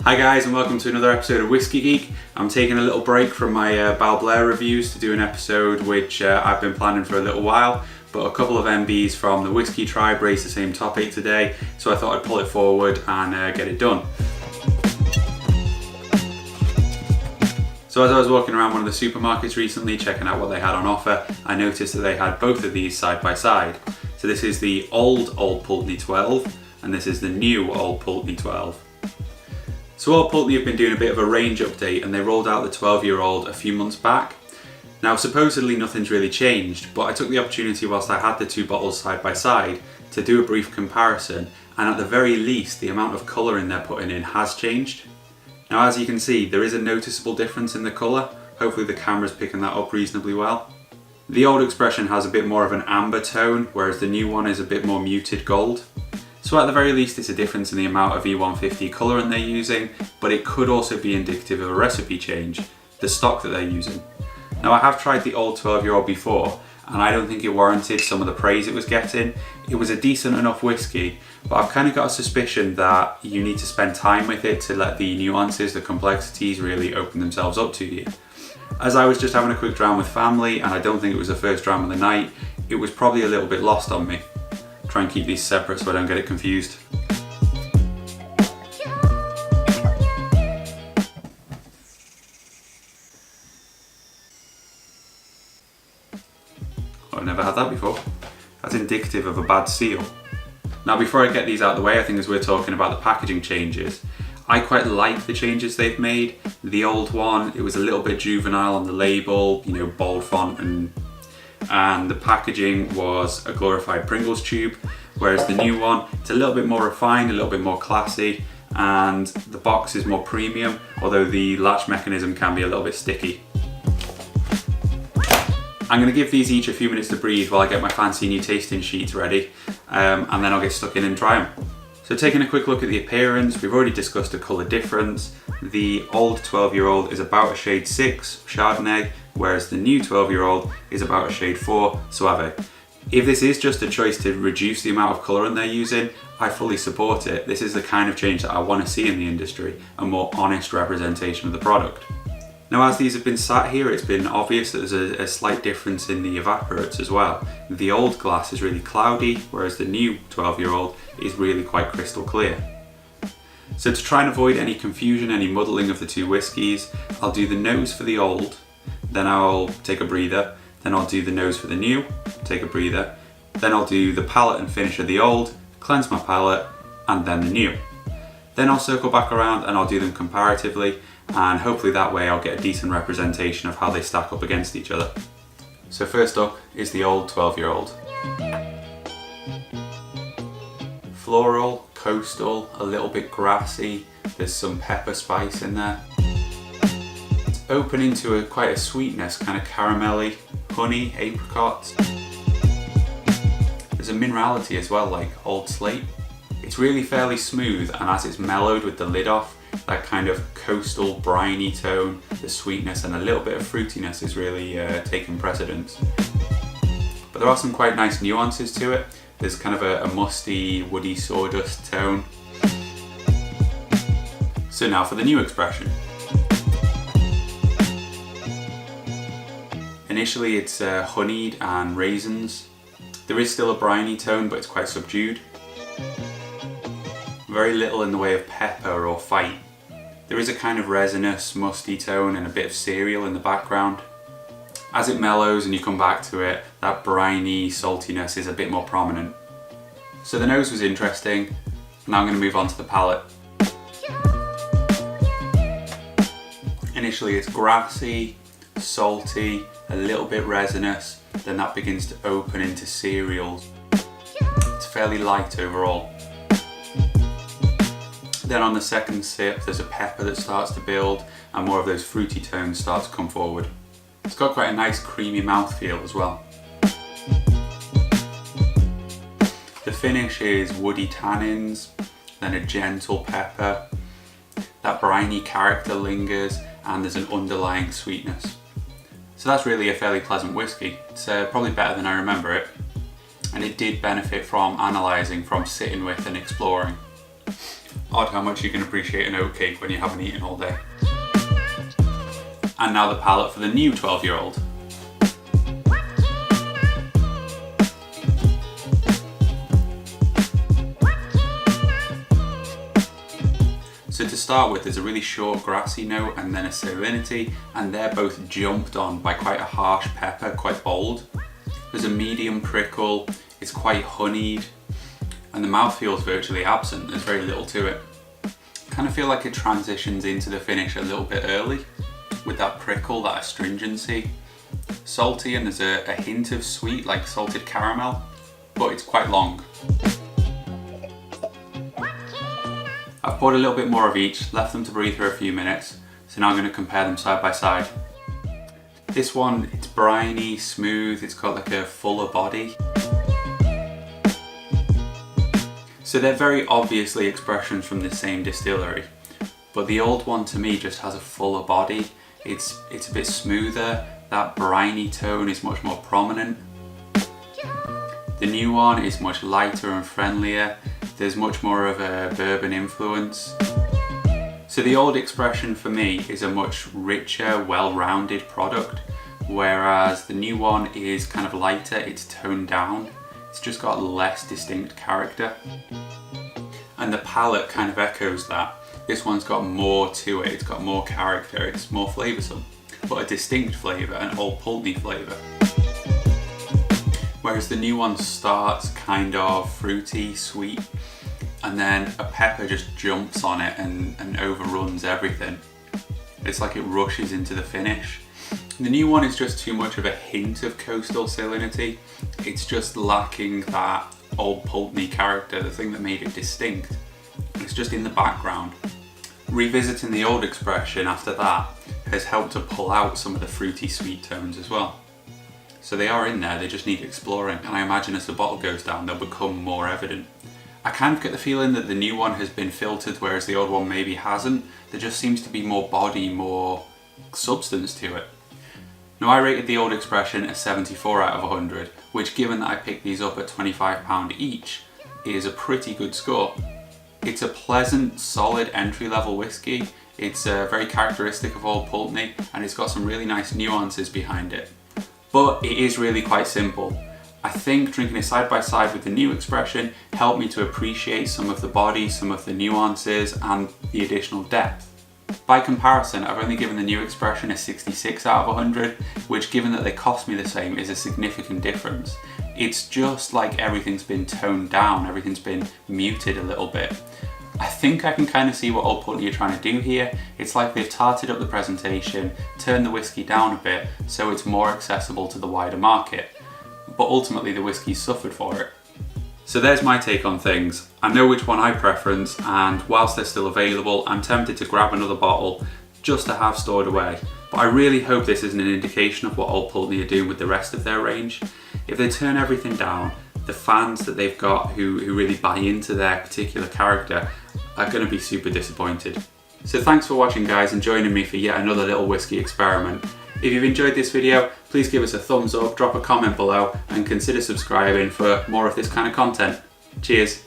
Hi guys, and welcome to another episode of Whiskey Geek. I'm taking a little break from my Balblair reviews to do an episode which I've been planning for a little while, but a couple of MBs from the Whisky tribe raised the same topic today, so I thought I'd pull it forward and get it done. So as I was walking around one of the supermarkets recently checking out what they had on offer, I noticed that they had both of these side by side. So this is the Old Pulteney 12 and this is the new Old Pulteney 12. So Old Pulteney have been doing a bit of a range update and they rolled out the 12-year-old a few months back. Now supposedly nothing's really changed, but I took the opportunity whilst I had the two bottles side by side to do a brief comparison, and at the very least the amount of colouring they're putting in has changed. Now as you can see, there is a noticeable difference in the colour. Hopefully the camera's picking that up reasonably well. The old expression has a bit more of an amber tone, whereas the new one is a bit more muted gold. So at the very least it's a difference in the amount of E150 colouring they're using, but it could also be indicative of a recipe change, the stock that they're using. Now I have tried the old 12-year-old before, and I don't think it warranted some of the praise it was getting. It was a decent enough whiskey, but I've kind of got a suspicion that you need to spend time with it to let the nuances, the complexities really open themselves up to you. As I was just having a quick dram with family, and I don't think it was the first dram of the night, it was probably a little bit lost on me. Try and keep these separate so I don't get it confused. I've never had that before. That's indicative of a bad seal. Now before I get these out of the way, I think as we're talking about the packaging changes, I quite like the changes they've made. The old one, it was a little bit juvenile on the label, you know, bold font, and the packaging was a glorified Pringles tube, whereas the new one, it's a little bit more refined, a little bit more classy, and the box is more premium, although the latch mechanism can be a little bit sticky. I'm going to give these each a few minutes to breathe while I get my fancy new tasting sheets ready, and then I'll get stuck in and try them. So taking a quick look at the appearance, we've already discussed the colour difference. The old 12-year-old is about a shade 6 Chardonnay, whereas the new 12-year-old is about a shade 4 Soave. If this is just a choice to reduce the amount of colouring they're using, I fully support it. This is the kind of change that I want to see in the industry, a more honest representation of the product. Now as these have been sat here, it's been obvious that there's a slight difference in the evaporates as well. The old glass is really cloudy, whereas the new 12-year-old is really quite crystal clear. So to try and avoid any confusion, any muddling of the two whiskies, I'll do the nose for the old, then I'll take a breather, then I'll do the nose for the new, take a breather, then I'll do the palate and finish of the old, cleanse my palate, and then the new. Then I'll circle back around and I'll do them comparatively, and hopefully that way I'll get a decent representation of how they stack up against each other. So first up is the old 12-year-old. Floral, coastal, a little bit grassy, there's some pepper spice in there. It's open into quite a sweetness, kind of caramelly, honey, apricots. There's a minerality as well, like old slate. It's really fairly smooth, and as it's mellowed with the lid off, that kind of coastal briny tone, the sweetness and a little bit of fruitiness is really taking precedence. But there are some quite nice nuances to it. There's kind of a musty, woody sawdust tone. So now for the new expression. Initially it's honeyed and raisins. There is still a briny tone, but it's quite subdued. Very little in the way of pepper or fight. There is a kind of resinous, musty tone and a bit of cereal in the background. As it mellows and you come back to it, that briny saltiness is a bit more prominent. So the nose was interesting. Now I'm going to move on to the palate. Initially it's grassy, salty, a little bit resinous, then that begins to open into cereals. It's fairly light overall. Then on the second sip there's a pepper that starts to build and more of those fruity tones start to come forward. It's got quite a nice creamy mouthfeel as well. The finish is woody tannins, then a gentle pepper. That briny character lingers and there's an underlying sweetness. So that's really a fairly pleasant whiskey. It's probably better than I remember it. And it did benefit from analysing, from sitting with and exploring. Odd how much you can appreciate an oatcake when you haven't eaten all day. And now the palate for the new 12-year-old. So to start with, there's a really short grassy note and then a salinity, and they're both jumped on by quite a harsh pepper, quite bold. There's a medium prickle, it's quite honeyed, and the mouthfeel is virtually absent, there's very little to it. Kind of feel like it transitions into the finish a little bit early, with that prickle, that astringency. Salty, and there's a hint of sweet, like salted caramel, but it's quite long. I've poured a little bit more of each, left them to breathe for a few minutes, so now I'm going to compare them side by side. This one, it's briny, smooth, it's got like a fuller body. So they're very obviously expressions from the same distillery, but the old one to me just has a fuller body. It's a bit smoother, that briny tone is much more prominent. The new one is much lighter and friendlier, there's much more of a bourbon influence. So the old expression for me is a much richer, well-rounded product, whereas the new one is kind of lighter, it's toned down, it's just got less distinct character. And the palate kind of echoes that. This one's got more to it, it's got more character, it's more flavoursome, but a distinct flavour, an Old Pulteney flavour. Whereas the new one starts kind of fruity, sweet, and then a pepper just jumps on it and overruns everything. It's like it rushes into the finish. The new one is just too much of a hint of coastal salinity. It's just lacking that Old Pulteney character, the thing that made it distinct. It's just in the background. Revisiting the old expression after that has helped to pull out some of the fruity sweet tones as well. So they are in there, they just need exploring, and I imagine as the bottle goes down they'll become more evident. I kind of get the feeling that the new one has been filtered whereas the old one maybe hasn't. There just seems to be more body, more substance to it. Now I rated the old expression a 74 out of 100, which given that I picked these up at £25 each, is a pretty good score. It's a pleasant, solid entry-level whiskey. It's very characteristic of Old Pulteney, and it's got some really nice nuances behind it. But it is really quite simple. I think drinking it side by side with the new expression helped me to appreciate some of the body, some of the nuances, and the additional depth. By comparison, I've only given the new expression a 66 out of 100, which given that they cost me the same is a significant difference. It's just like everything's been toned down, everything's been muted a little bit. I think I can kind of see what Old Pulteney are trying to do here. It's like they've tarted up the presentation, turned the whiskey down a bit so it's more accessible to the wider market. But ultimately the whiskey's suffered for it. So there's my take on things. I know which one I preference, and whilst they're still available, I'm tempted to grab another bottle just to have stored away. But I really hope this isn't an indication of what Old Pulteney are doing with the rest of their range. If they turn everything down, the fans that they've got who really buy into their particular character are going to be super disappointed. So thanks for watching guys and joining me for yet another little whiskey experiment. If you've enjoyed this video, please give us a thumbs up, drop a comment below and consider subscribing for more of this kind of content. Cheers!